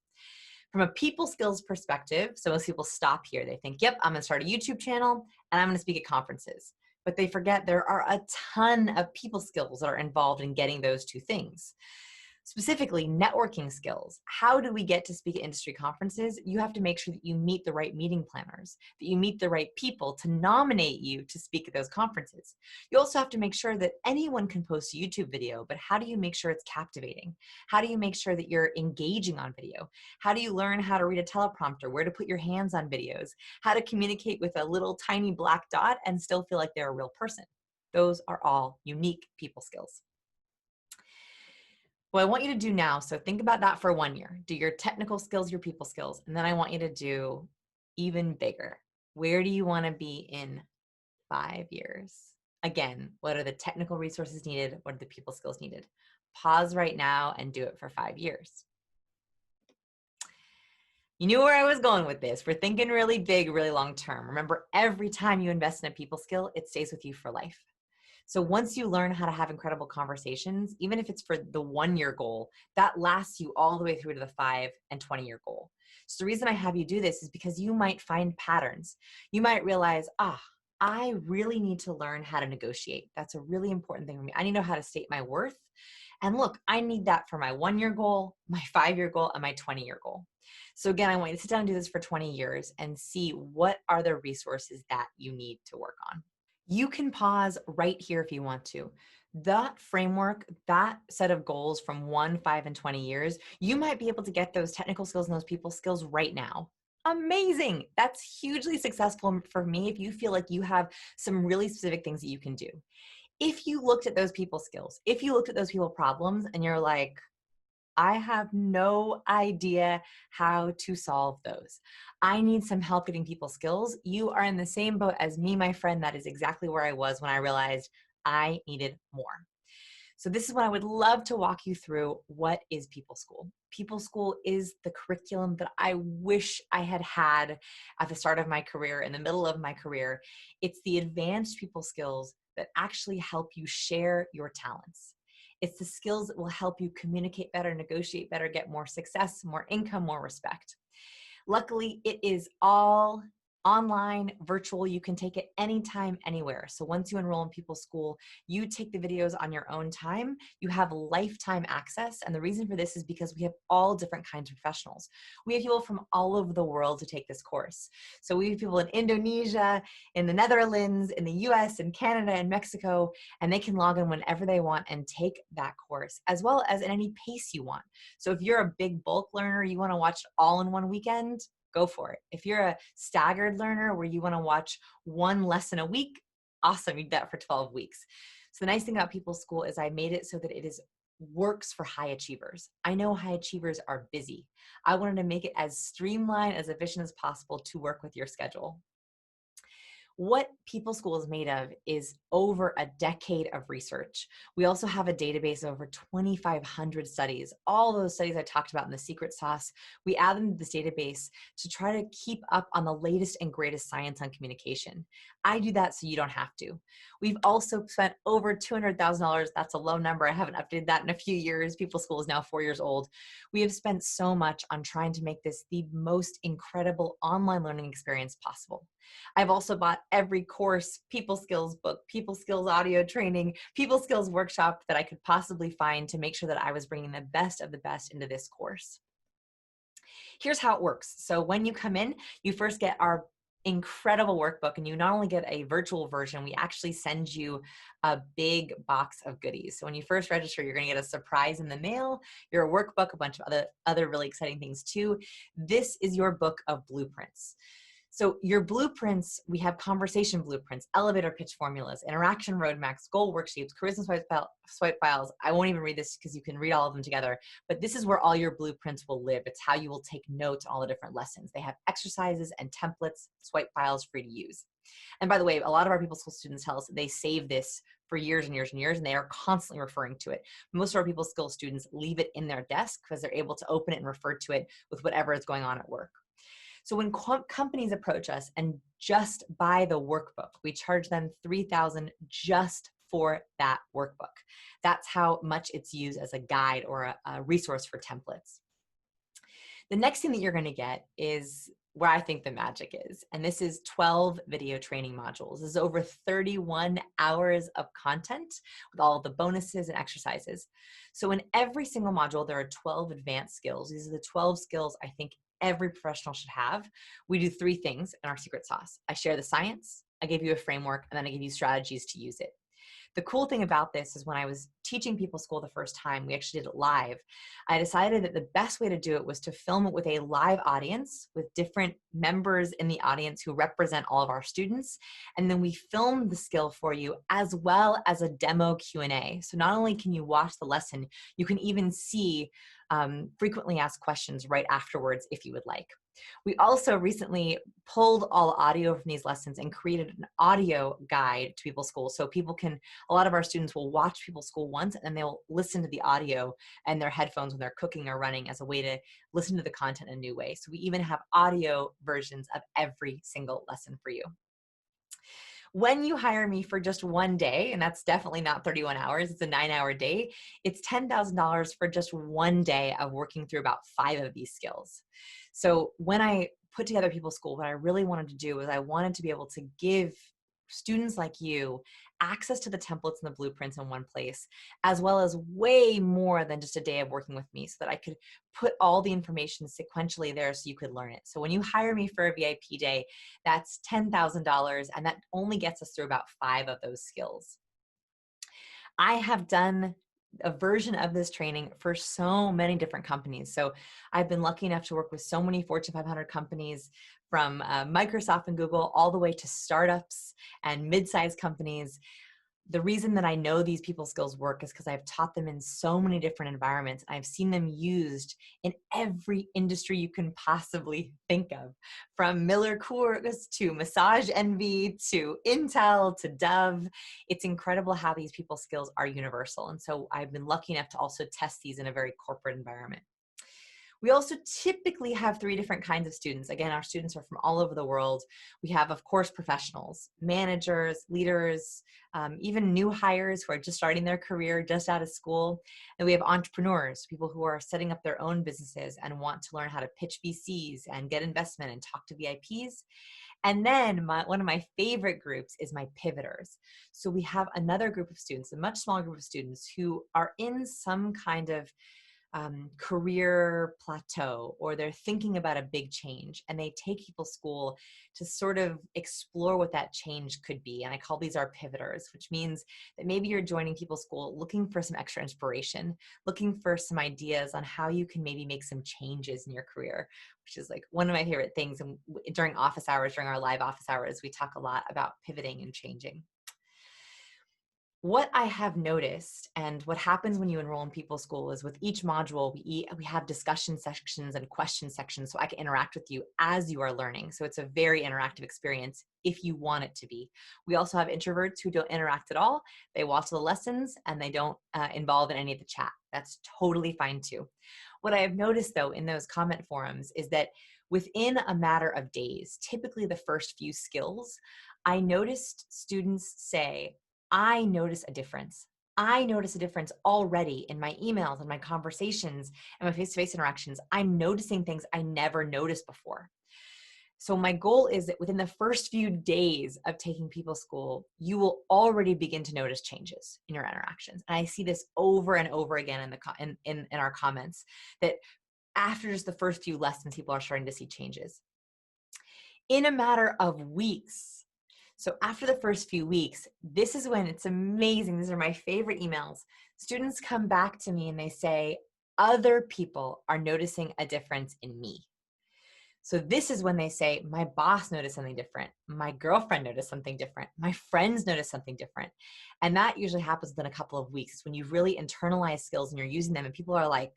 From a people skills perspective, so most people stop here. They think, yep, I'm gonna start a YouTube channel and I'm gonna speak at conferences. But they forget there are a ton of people skills that are involved in getting those two things. Specifically, networking skills. How do we get to speak at industry conferences? You have to make sure that you meet the right meeting planners, that you meet the right people to nominate you to speak at those conferences. You also have to make sure that anyone can post a YouTube video, but how do you make sure it's captivating? How do you make sure that you're engaging on video? How do you learn how to read a teleprompter, where to put your hands on videos, how to communicate with a little tiny black dot and still feel like they're a real person? Those are all unique people skills. What I want you to do now, so think about that for 1 year. Do your technical skills, your people skills, and then I want you to do even bigger. Where do you want to be in 5 years? Again, what are the technical resources needed? What are the people skills needed? Pause right now and do it for 5 years. You knew where I was going with this. We're thinking really big, really long term. Remember, every time you invest in a people skill, it stays with you for life. So once you learn how to have incredible conversations, even if it's for the 1 year goal, that lasts you all the way through to the 5 and 20-year goal. So the reason I have you do this is because you might find patterns. You might realize, I really need to learn how to negotiate. That's a really important thing for me. I need to know how to state my worth. And look, I need that for my 1 year goal, my 5-year goal, and my 20-year goal. So again, I want you to sit down and do this for 20 years and see what are the resources that you need to work on. You can pause right here if you want to. That framework, that set of goals from 1, 5, and 20 years, you might be able to get those technical skills and those people skills right now. Amazing. That's hugely successful for me if you feel like you have some really specific things that you can do. If you looked at those people skills, if you looked at those people problems and you're like, I have no idea how to solve those. I need some help getting people skills. You are in the same boat as me, my friend. That is exactly where I was when I realized I needed more. So this is what I would love to walk you through. What is People School? People School is the curriculum that I wish I had had at the start of my career, in the middle of my career. It's the advanced people skills that actually help you share your talents. It's the skills that will help you communicate better, negotiate better, get more success, more income, more respect. Luckily, it is all online, virtual. You can take it anytime, anywhere. So once you enroll in People School, you take the videos on your own time. You have lifetime access. And the reason for this is because we have all different kinds of professionals. We have people from all over the world to take this course. So we have people in Indonesia, in the Netherlands, in the US, in Canada, and Mexico, and they can log in whenever they want and take that course, as well as at any pace you want. So if you're a big bulk learner, you want to watch it all in one weekend, go for it. If you're a staggered learner where you want to watch one lesson a week, awesome, you do that for 12 weeks. So the nice thing about People School is I made it so that it works for high achievers. I know high achievers are busy. I wanted to make it as streamlined, as efficient as possible to work with your schedule. What People School is made of is over a decade of research. We also have a database of over 2,500 studies. All those studies I talked about in the secret sauce, we add them to this database to try to keep up on the latest and greatest science on communication. I do that so you don't have to. We've also spent over $200,000. That's a low number. I haven't updated that in a few years. People School is now 4 years old. We have spent so much on trying to make this the most incredible online learning experience possible. I've also bought every course, people skills book, people skills audio training, people skills workshop that I could possibly find to make sure that I was bringing the best of the best into this course. Here's how it works. So when you come in, you first get our incredible workbook, and you not only get a virtual version, we actually send you a big box of goodies. So when you first register, you're going to get a surprise in the mail, your workbook, a bunch of other really exciting things too. This is your book of blueprints. So your blueprints, we have conversation blueprints, elevator pitch formulas, interaction roadmaps, goal worksheets, charisma swipe files. I won't even read this because you can read all of them together, but this is where all your blueprints will live. It's how you will take notes on all the different lessons. They have exercises and templates, swipe files for you to use. And by the way, a lot of our people skills students tell us that they save this for years and years and years, and they are constantly referring to it. Most of our people skills students leave it in their desk because they're able to open it and refer to it with whatever is going on at work. So when companies approach us and just buy the workbook, we charge them $3,000 just for that workbook. That's how much it's used as a guide or a resource for templates. The next thing that you're going to get is where I think the magic is. And this is 12 video training modules. This is over 31 hours of content with all of the bonuses and exercises. So in every single module, there are 12 advanced skills. These are the 12 skills I think every professional should have. We do 3 things in our secret sauce. I share the science, I give you a framework, and then I give you strategies to use it. The cool thing about this is when I was teaching people school the first time, we actually did it live. I decided that the best way to do it was to film it with a live audience with different members in the audience who represent all of our students. And then we filmed the skill for you as well as a demo Q&A. So not only can you watch the lesson, you can even see frequently asked questions right afterwards if you would like. We also recently pulled all audio from these lessons and created an audio guide to People School. So people can, a lot of our students will watch People School once and then they'll listen to the audio and their headphones when they're cooking or running as a way to listen to the content in a new way. So we even have audio versions of every single lesson for you. When you hire me for just one day, and that's definitely not 31 hours, it's a 9-hour day, it's $10,000 for just one day of working through about 5 of these skills. So when I put together People School, what I really wanted to do was I wanted to be able to give students like you access to the templates and the blueprints in one place, as well as way more than just a day of working with me so that I could put all the information sequentially there so you could learn it. So when you hire me for a VIP day, that's $10,000, and that only gets us through about 5 of those skills. I have done a version of this training for so many different companies. So I've been lucky enough to work with so many Fortune 500 companies, from Microsoft and Google all the way to startups and mid-sized companies. The reason that I know these people skills work is because I've taught them in so many different environments. I've seen them used in every industry you can possibly think of, from Miller Coors to Massage Envy to Intel to Dove. It's incredible how these people skills are universal. And so I've been lucky enough to also test these in a very corporate environment. We also typically have 3 different kinds of students. Again, our students are from all over the world. We have, of course, professionals, managers, leaders, even new hires who are just starting their career, just out of school. And we have entrepreneurs, people who are setting up their own businesses and want to learn how to pitch VCs and get investment and talk to VIPs. And then one of my favorite groups is my pivoters. So we have another group of students, a much smaller group of students who are in some kind of career plateau, or they're thinking about a big change, and they take People School to sort of explore what that change could be. And I call these our pivoters, which means that maybe you're joining People School looking for some extra inspiration, looking for some ideas on how you can maybe make some changes in your career, which is like one of my favorite things. And during office hours, during our live office hours, we talk a lot about pivoting and changing. What I have noticed, and what happens when you enroll in People School, is with each module, we have discussion sections and question sections so I can interact with you as you are learning. So it's a very interactive experience if you want it to be. We also have introverts who don't interact at all. They watch the lessons and they don't involve in any of the chat. That's totally fine too. What I have noticed though in those comment forums is that within a matter of days, typically the first few skills, I noticed students say, I notice a difference. I notice a difference already in my emails and my conversations and my face-to-face interactions. I'm noticing things I never noticed before. So my goal is that within the first few days of taking People School, you will already begin to notice changes in your interactions. And I see this over and over again in our comments, that after just the first few lessons, people are starting to see changes in a matter of weeks. So after the first few weeks, this is when it's amazing. These are my favorite emails. Students come back to me and they say, other people are noticing a difference in me. So this is when they say, my boss noticed something different. My girlfriend noticed something different. My friends noticed something different. And that usually happens within a couple of weeks. It's when you've really internalized skills and you're using them and people are like,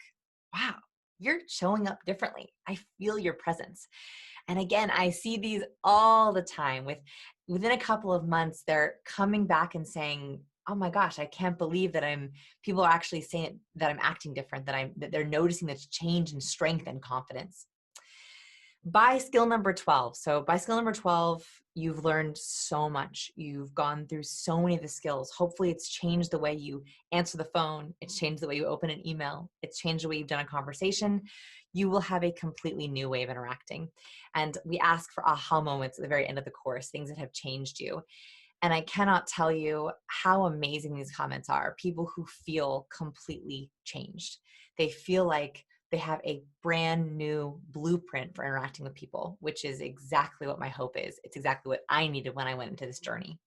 wow, you're showing up differently. I feel your presence. And again, I see these all the time. Within a couple of months, they're coming back and saying, oh my gosh, I can't believe that people are actually saying that I'm acting different, that they're noticing this change in strength and confidence. By skill number 12. So by skill number 12, you've learned so much. You've gone through so many of the skills. Hopefully it's changed the way you answer the phone. It's changed the way you open an email. It's changed the way you've done a conversation. You will have a completely new way of interacting. And we ask for aha moments at the very end of the course, things that have changed you. And I cannot tell you how amazing these comments are. People who feel completely changed. They feel like they have a brand new blueprint for interacting with people, which is exactly what my hope is. It's exactly what I needed when I went into this journey.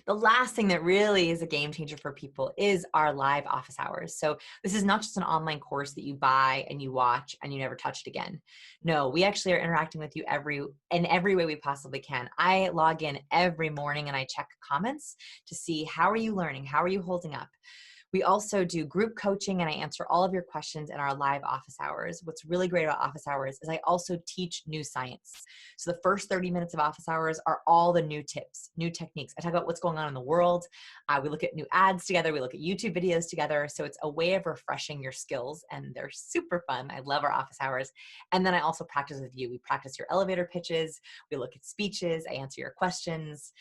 The last thing that really is a game changer for people is our live office hours. So this is not just an online course that you buy and you watch and you never touch it again. No, we actually are interacting with you in every way we possibly can. I log in every morning and I check comments to see how are you learning? How are you holding up? We also do group coaching and I answer all of your questions in our live office hours. What's really great about office hours is I also teach new science. So the first 30 minutes of office hours are all the new tips, new techniques. I talk about what's going on in the world. We look at new ads together. We look at YouTube videos together. So it's a way of refreshing your skills and they're super fun. I love our office hours. And then I also practice with you. We practice your elevator pitches. We look at speeches. I answer your questions.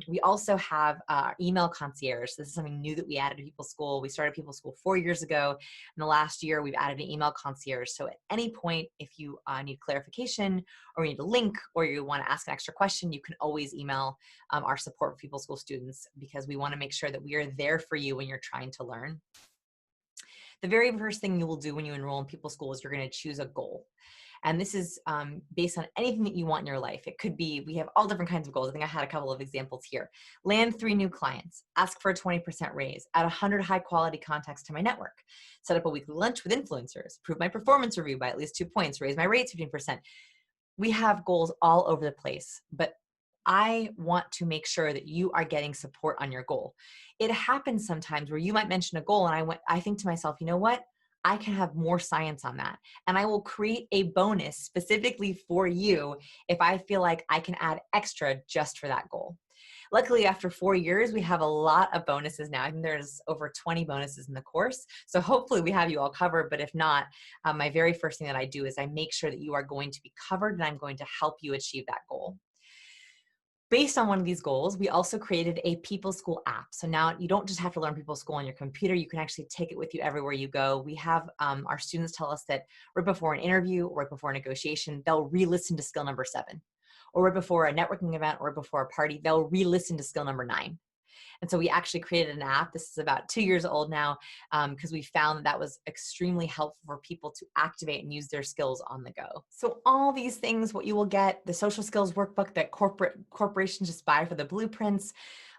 We also have email concierge. So this is something new that we added to People School. We started People School 4 years ago. In the last year, we've added an email concierge. So at any point, if you need clarification or you need a link or you want to ask an extra question, you can always email our support for People School students because we want to make sure that we are there for you when you're trying to learn. The very first thing you will do when you enroll in People School is you're going to choose a goal. And this is based on anything that you want in your life. It could be, we have all different kinds of goals. I think I had a couple of examples here. Land 3 new clients, ask for a 20% raise, add 100 high quality contacts to my network, set up a weekly lunch with influencers, improve my performance review by at least 2 points, raise my rates 15%. We have goals all over the place, but I want to make sure that you are getting support on your goal. It happens sometimes where you might mention a goal and I think to myself, you know what? I can have more science on that. And I will create a bonus specifically for you if I feel like I can add extra just for that goal. Luckily, after 4 years, we have a lot of bonuses now. I think there's over 20 bonuses in the course. So hopefully we have you all covered. But if not, my very first thing that I do is I make sure that you are going to be covered and I'm going to help you achieve that goal. Based on one of these goals, we also created a People School app. So now you don't just have to learn People School on your computer, you can actually take it with you everywhere you go. We have our students tell us that right before an interview or right before a negotiation, they'll re-listen to skill number 7. Or right before a networking event or right before a party, they'll re-listen to skill number 9. And so we actually created an app. This is about 2 years old now because we found that was extremely helpful for people to activate and use their skills on the go. So all these things, what you will get, the social skills workbook that corporations just buy for the blueprints,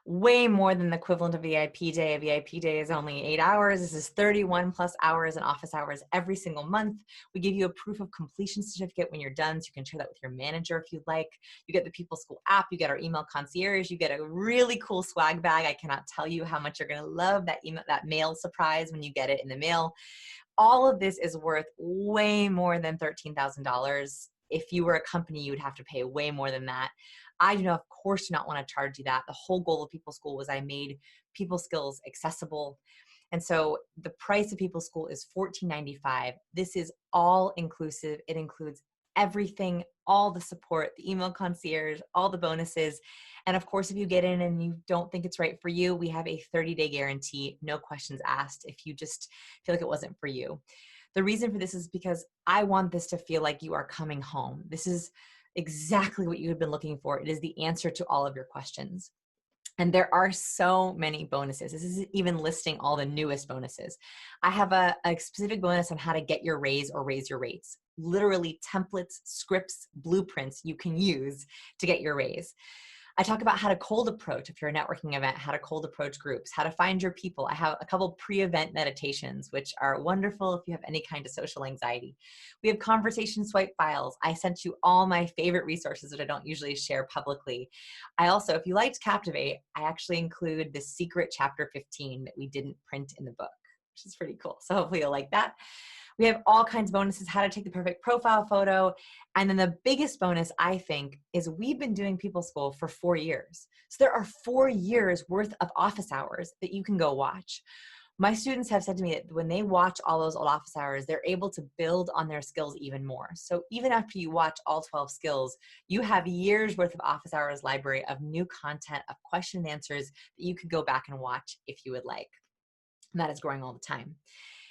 way more than the equivalent of VIP day. A VIP day is only 8 hours. This is 31 plus hours in office hours every single month. We give you a proof of completion certificate when you're done, so you can share that with your manager if you'd like. You get the People School app, you get our email concierge, you get a really cool swag bag. I cannot tell you how much you're going to love that mail surprise when you get it in the mail. All of this is worth way more than $13,000. If you were a company, you would have to pay way more than that. I do not, of course, do not want to charge you that. The whole goal of People School was I made people skills accessible. And so the price of People School is $14.95. This is all inclusive. It includes everything, all the support, the email concierge, all the bonuses. And of course, if you get in and you don't think it's right for you, we have a 30-day guarantee, no questions asked if you just feel like it wasn't for you. The reason for this is because I want this to feel like you are coming home. This is exactly what you have been looking for. It is the answer to all of your questions. And there are so many bonuses. This isn't even listing all the newest bonuses. I have a specific bonus on how to get your raise or raise your rates. Literally templates, scripts, blueprints you can use to get your raise. I talk about how to cold approach if you're a networking event, how to cold approach groups, how to find your people. I have a couple pre-event meditations, which are wonderful if you have any kind of social anxiety. We have conversation swipe files. I sent you all my favorite resources that I don't usually share publicly. I also, if you liked Captivate, I actually include the secret chapter 15 that we didn't print in the book, which is pretty cool. So hopefully you'll like that. We have all kinds of bonuses, how to take the perfect profile photo. And then the biggest bonus, I think, is we've been doing People School for 4 years. So there are 4 years worth of office hours that you can go watch. My students have said to me that when they watch all those old office hours, they're able to build on their skills even more. So even after you watch all 12 skills, you have years worth of office hours library of new content, of question and answers that you could go back and watch if you would like. And that is growing all the time.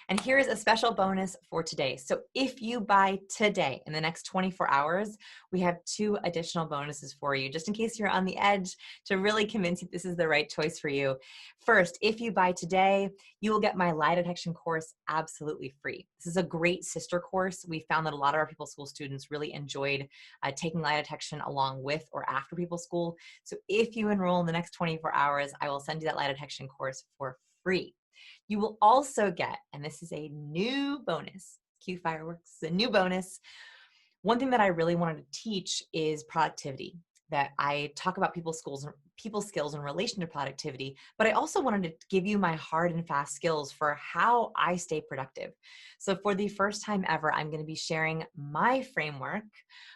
And here is a special bonus for today. So if you buy today, in the next 24 hours, we have 2 additional bonuses for you, just in case you're on the edge to really convince you this is the right choice for you. First, if you buy today, you will get my lie detection course absolutely free. This is a great sister course. We found that a lot of our People School students really enjoyed taking lie detection along with or after People School. So if you enroll in the next 24 hours, I will send you that lie detection course for free. You will also get, and this is a new bonus, cue fireworks, a new bonus. One thing that I really wanted to teach is productivity, that I talk about people skills in relation to productivity, but I also wanted to give you my hard and fast skills for how I stay productive. So for the first time ever, I'm going to be sharing my framework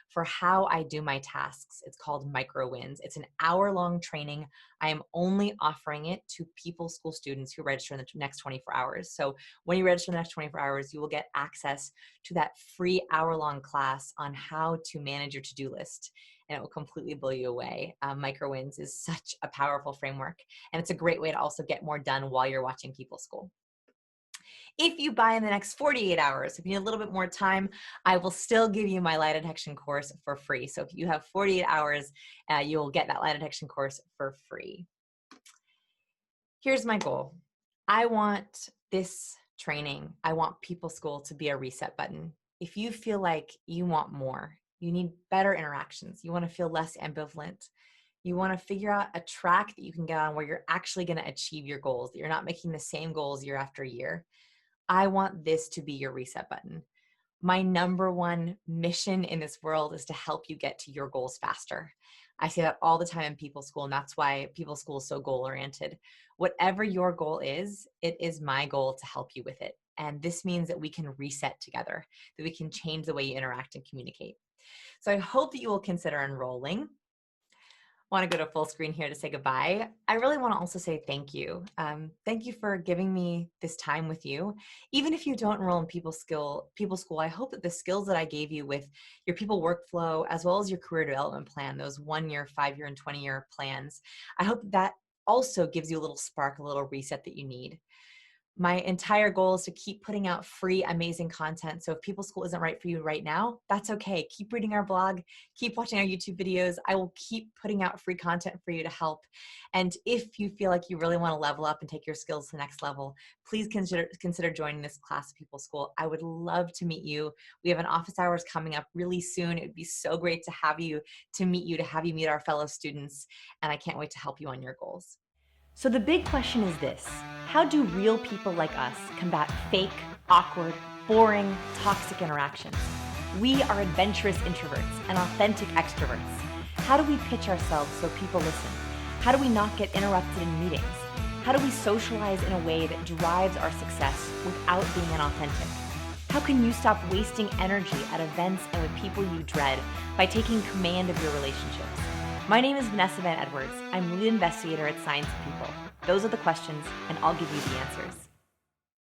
for how I do my tasks. It's called Micro Wins. It's an hour-long training. I am only offering it to People School students who register in the next 24 hours. So when you register in the next 24 hours, you will get access to that free hour-long class on how to manage your to-do list, and it will completely blow you away. Micro Wins is such a powerful framework, and it's a great way to also get more done while you're watching People School. If you buy in the next 48 hours, if you need a little bit more time, I will still give you my lie detection course for free. So if you have 48 hours, you'll get that lie detection course for free. Here's my goal. I want this training, I want People School to be a reset button. If you feel like you want more, you need better interactions, you want to feel less ambivalent, you want to figure out a track that you can get on where you're actually going to achieve your goals, that you're not making the same goals year after year, I want this to be your reset button. My number one mission in this world is to help you get to your goals faster. I say that all the time in People School, and that's why People School is so goal-oriented. Whatever your goal is, it is my goal to help you with it. And this means that we can reset together, that we can change the way you interact and communicate. So I hope that you will consider enrolling. I want to go to full screen here to say goodbye. I really want to also say thank you. Thank you for giving me this time with you. Even if you don't enroll in People School, I hope that the skills that I gave you with your people workflow, as well as your career development plan, those 1-year, 5-year, and 20-year plans, I hope that also gives you a little spark, a little reset that you need. My entire goal is to keep putting out free, amazing content. So if People School isn't right for you right now, that's okay. Keep reading our blog, keep watching our YouTube videos. I will keep putting out free content for you to help. And if you feel like you really want to level up and take your skills to the next level, please consider joining this class of People School. I would love to meet you. We have an office hours coming up really soon. It would be so great to have you meet our fellow students. And I can't wait to help you on your goals. So the big question is this: how do real people like us combat fake, awkward, boring, toxic interactions? We are adventurous introverts and authentic extroverts. How do we pitch ourselves so people listen? How do we not get interrupted in meetings? How do we socialize in a way that drives our success without being inauthentic? How can you stop wasting energy at events and with people you dread by taking command of your relationships? My name is Vanessa Van Edwards. I'm lead investigator at Science of People. Those are the questions, and I'll give you the answers.